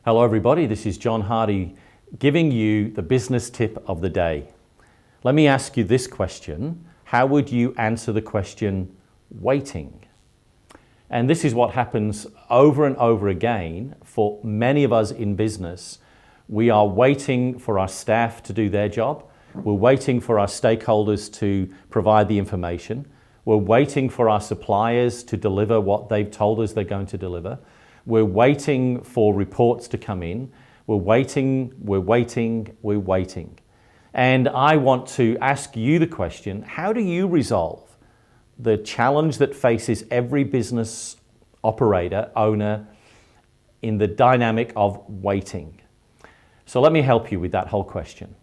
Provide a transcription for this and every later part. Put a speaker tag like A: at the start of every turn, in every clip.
A: Hello everybody, this is John Hardy giving you the business tip of the day. Let me ask you this question. How would you answer the question, waiting? And this is what happens over and over again for many of us in business. We are waiting for our staff to do their job. We're waiting for our stakeholders to provide the information. We're waiting for our suppliers to deliver what they've told us they're going to deliver. We're waiting for reports to come in. We're waiting. And I want to ask you the question, how do you resolve the challenge that faces every business operator, owner, in the dynamic of waiting? So let me help you with that whole question.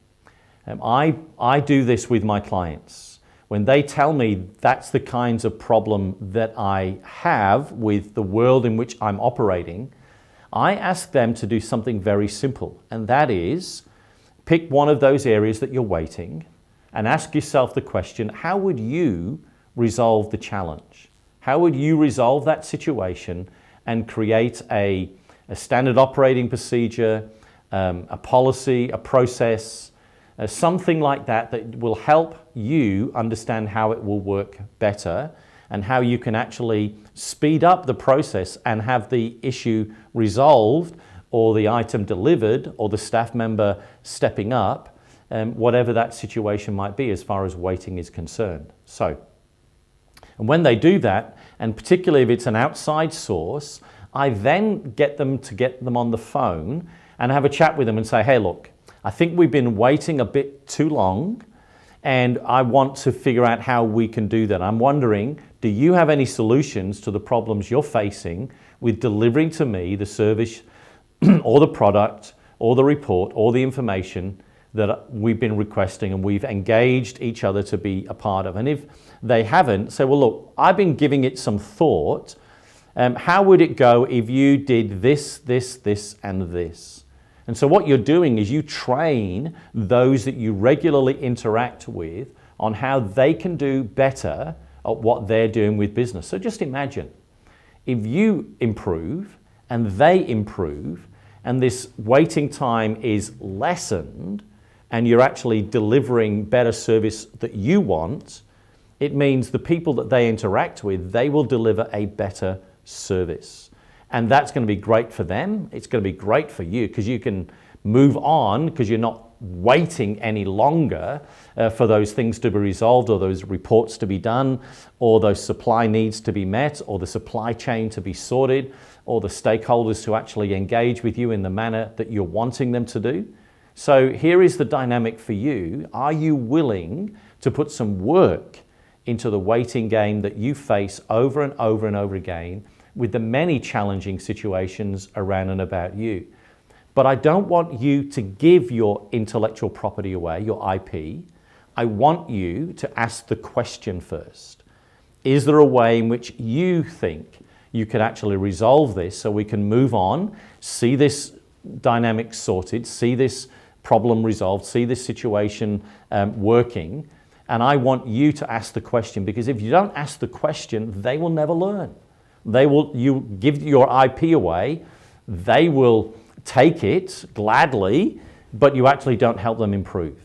A: I do this with my clients. When they tell me that's the kinds of problem that I have with the world in which I'm operating, I ask them to do something very simple, and that is pick one of those areas that you're waiting and ask yourself the question, how would you resolve the challenge? How would you resolve that situation and create a standard operating procedure, a policy, a process, something like that that will help you understand how it will work better and how you can actually speed up the process and have the issue resolved or the item delivered or the staff member stepping up, whatever that situation might be as far as waiting is concerned. So, and when they do that, and particularly if it's an outside source, I then get them on the phone and have a chat with them and say, hey, look, I think we've been waiting a bit too long and I want to figure out how we can do that. I'm wondering, do you have any solutions to the problems you're facing with delivering to me the service or the product or the report or the information that we've been requesting and we've engaged each other to be a part of? And if they haven't, say, well, look, I've been giving it some thought. How would it go if you did this, and this? And so what you're doing is you train those that you regularly interact with on how they can do better at what they're doing with business. So just imagine if you improve and they improve and this waiting time is lessened and you're actually delivering better service that you want, it means the people that they interact with, they will deliver a better service. And that's going to be great for them. It's going to be great for you because you can move on because you're not waiting any longer for those things to be resolved or those reports to be done or those supply needs to be met or the supply chain to be sorted or the stakeholders to actually engage with you in the manner that you're wanting them to do. So here is the dynamic for you. Are you willing to put some work into the waiting game that you face over and over and over again with the many challenging situations around and about you? But I don't want you to give your intellectual property away, your IP. I want you to ask the question first. Is there a way in which you think you can actually resolve this so we can move on, see this dynamic sorted, see this problem resolved, see this situation working? And I want you to ask the question, because if you don't ask the question, they will never learn. You give your IP away, they will take it gladly, but you actually don't help them improve.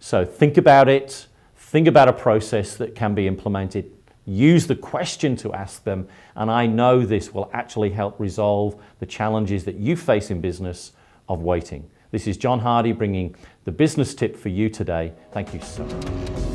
A: So think about it, think about a process that can be implemented, use the question to ask them, and I know this will actually help resolve the challenges that you face in business of waiting. This is John Hardy bringing the business tip for you today. Thank you so much.